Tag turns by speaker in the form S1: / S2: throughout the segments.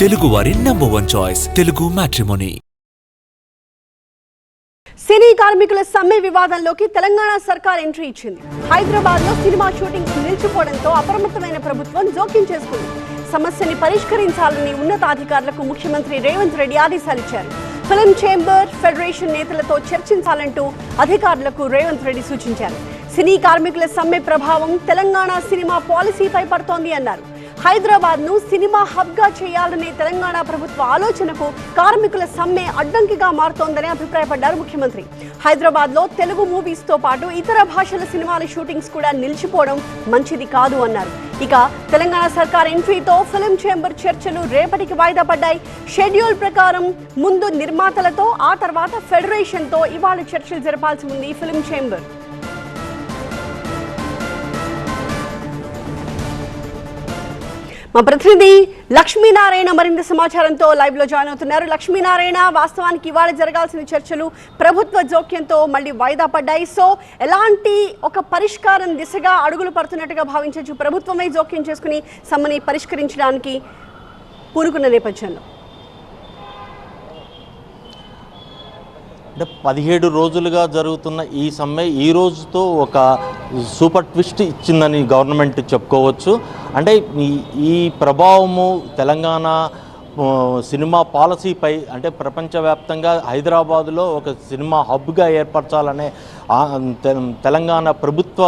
S1: తెలుగువారి #1 choice Telugu matrimony.
S2: సినీ కార్మికుల సమ్మె వివాదంలోకి తెలంగాణ సర్కార్ ఎంట్రీ ఇచ్చింది. హైదరాబాద్ లో సినిమా షూటింగ్ నిలిచిపోవడంతో అప్రమత్తమైన ప్రభుత్వం జోక్యం చేసుకుంది. సమస్యని పరిష్కరించాలని ఉన్నతాధికారులకు ముఖ్యమంత్రి రేవంత్ రెడ్డి ఆదేశాలిచ్చారు. ఫిల్మ్ ఛాంబర్, ఫెడరేషన్ నేతలతో చర్చించాలంటూ అధికారులకు రేవంత్ రెడ్డి సూచించారు. సినీ కార్మికుల సమ్మె ప్రభావం తెలంగాణ సినిమా పాలసీపై పడుతోంది అన్నారు. హైదరాబాద్ ను సినిమా హబ్ గా చేయాలనే తెలంగాణ ప్రభుత్వ ఆలోచనకు కార్మికుల సమ్మె అడ్డంకిగా మారుతోందని అభిప్రాయపడ్డారు ముఖ్యమంత్రి. హైదరాబాద్ లో తెలుగు మూవీస్ తో పాటు ఇతర భాషల సినిమాల షూటింగ్స్ కూడా నిలిచిపోవడం మంచిది కాదు అన్నారు. ఇక తెలంగాణ సర్కార్ ఎంట్రీతో ఫిల్మ్ ఛాంబర్ చర్చలు రేపటికి వాయిదా పడ్డాయి. షెడ్యూల్ ప్రకారం ముందు నిర్మాతలతో, ఆ తర్వాత ఫెడరేషన్ తో ఇవాళ చర్చలు జరపాల్సి ఉంది ఫిల్మ్ ఛాంబర్. మా ప్రతినిధి లక్ష్మీనారాయణ మరింత సమాచారంతో లైవ్ లో జాయిన్ అవుతున్నారు. లక్ష్మీనారాయణ, వాస్తవానికి ఇవాళ జరగాల్సిన చర్చలు ప్రభుత్వ జోక్యంతో మళ్ళీ వాయిదా పడ్డాయి. సో ఎలాంటి ఒక పరిష్కారం దిశగా అడుగులు పడుతున్నట్టుగా భావించవచ్చు? ప్రభుత్వమే జోక్యం చేసుకుని సమ్మని పరిష్కరించడానికి పూనుకున్న నేపథ్యంలో
S3: 17 రోజులుగా జరుగుతున్న ఈ సమ్మె ఈ రోజుతో ఒక సూపర్ ట్విస్ట్ ఇచ్చిందని గవర్నమెంట్ చెప్పుకోవచ్చు. అంటే ఈ ప్రభావము తెలంగాణ సినిమా పాలసీపై, అంటే ప్రపంచవ్యాప్తంగా హైదరాబాదులో ఒక సినిమా హబ్గా ఏర్పరచాలనే తెలంగాణ ప్రభుత్వ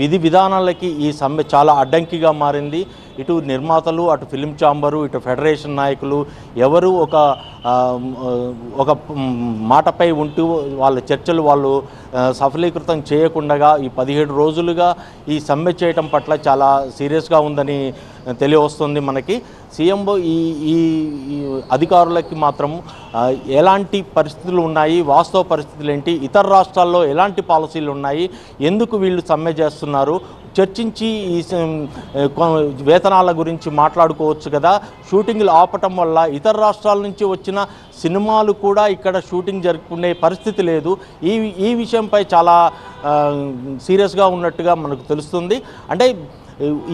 S3: విధి విధానాలకి ఈ సమ్మె చాలా అడ్డంకిగా మారింది. ఇటు నిర్మాతలు, అటు ఫిల్మ్ ఛాంబరు, ఇటు ఫెడరేషన్ నాయకులు ఎవరు ఒక మాటపై ఉంటూ వాళ్ళ చర్చలు వాళ్ళు సఫలీకృతం చేయకుండా ఈ 17 రోజులుగా ఈ సమ్మె చేయటం పట్ల చాలా సీరియస్గా ఉందని తెలియవస్తుంది మనకి. సీఎంఓ ఈ అధికారులకి మాత్రం ఎలాంటి పరిస్థితులు ఉన్నాయి, వాస్తవ పరిస్థితులు ఏంటి, ఇతర రాష్ట్రాల్లో ఎలాంటి పాలసీలు ఉన్నాయి, ఎందుకు వీళ్ళు సమ్మె చేస్తున్నారు చర్చించి ఈ వేతనాల గురించి మాట్లాడుకోవచ్చు కదా. షూటింగ్లు ఆపటం వల్ల ఇతర రాష్ట్రాల నుంచి వచ్చిన సినిమాలు కూడా ఇక్కడ షూటింగ్ జరుపుకునే పరిస్థితి లేదు. ఈ విషయంపై చాలా సీరియస్గా ఉన్నట్టుగా మనకు తెలుస్తుంది. అంటే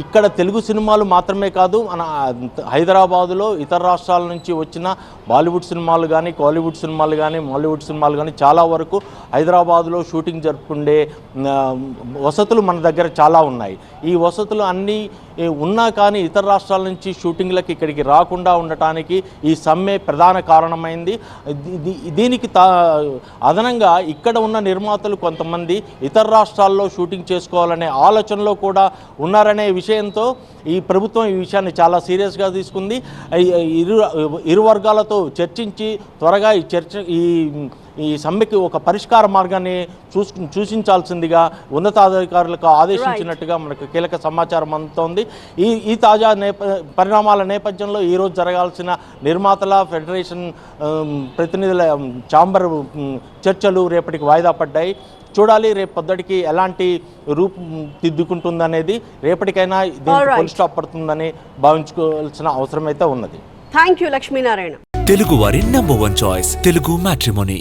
S3: ఇక్కడ తెలుగు సినిమాలు మాత్రమే కాదు, మన హైదరాబాదులో ఇతర రాష్ట్రాల నుంచి వచ్చిన బాలీవుడ్ సినిమాలు కానీ, కాలీవుడ్ సినిమాలు కానీ, మాలీవుడ్ సినిమాలు కానీ చాలా వరకు హైదరాబాదులో షూటింగ్ జరుపుకునే వసతులు మన దగ్గర చాలా ఉన్నాయి. ఈ వసతులు అన్నీ ఉన్నా కానీ ఇతర రాష్ట్రాల నుంచి షూటింగ్లకు ఇక్కడికి రాకుండా ఉండటానికి ఈ సమ్మె ప్రధాన కారణమైంది. దీనికి అదనంగా ఇక్కడ ఉన్న నిర్మాతలు కొంతమంది ఇతర రాష్ట్రాల్లో షూటింగ్ చేసుకోవాలనే ఆలోచనలో కూడా ఉన్నారనే విషయంతో ఈ ప్రభుత్వం ఈ విషయాన్ని చాలా సీరియస్గా తీసుకుంది. ఇరు వర్గాలతో చర్చించి త్వరగా ఈ సమ్మెకి ఒక పరిష్కార మార్గాన్ని సూచించాల్సిందిగా ఉన్నతాధికారులకు ఆదేశించినట్టుగా మనకు కీలక సమాచారం అందుతోంది. ఈ తాజా పరిణామాల నేపథ్యంలో ఈరోజు జరగాల్సిన నిర్మాతల ఫెడరేషన్ ప్రతినిధుల ఛాంబర్ చర్చలు రేపటికి వాయిదా పడ్డాయి. చూడాలి రేపు పొద్దుటికి ఎలాంటి రూపుదిద్దుకుంటుందనేది. రేపటికైనా దీనికి ఫుల్ స్టాప్ పడుతుందని భావించుకోవాల్సిన అవసరం అయితే ఉన్నది.
S2: Thank you Lakshminarayana.
S1: తెలుగువారి #1 చాయిస్ తెలుగు మ్యాట్రిమోనీ.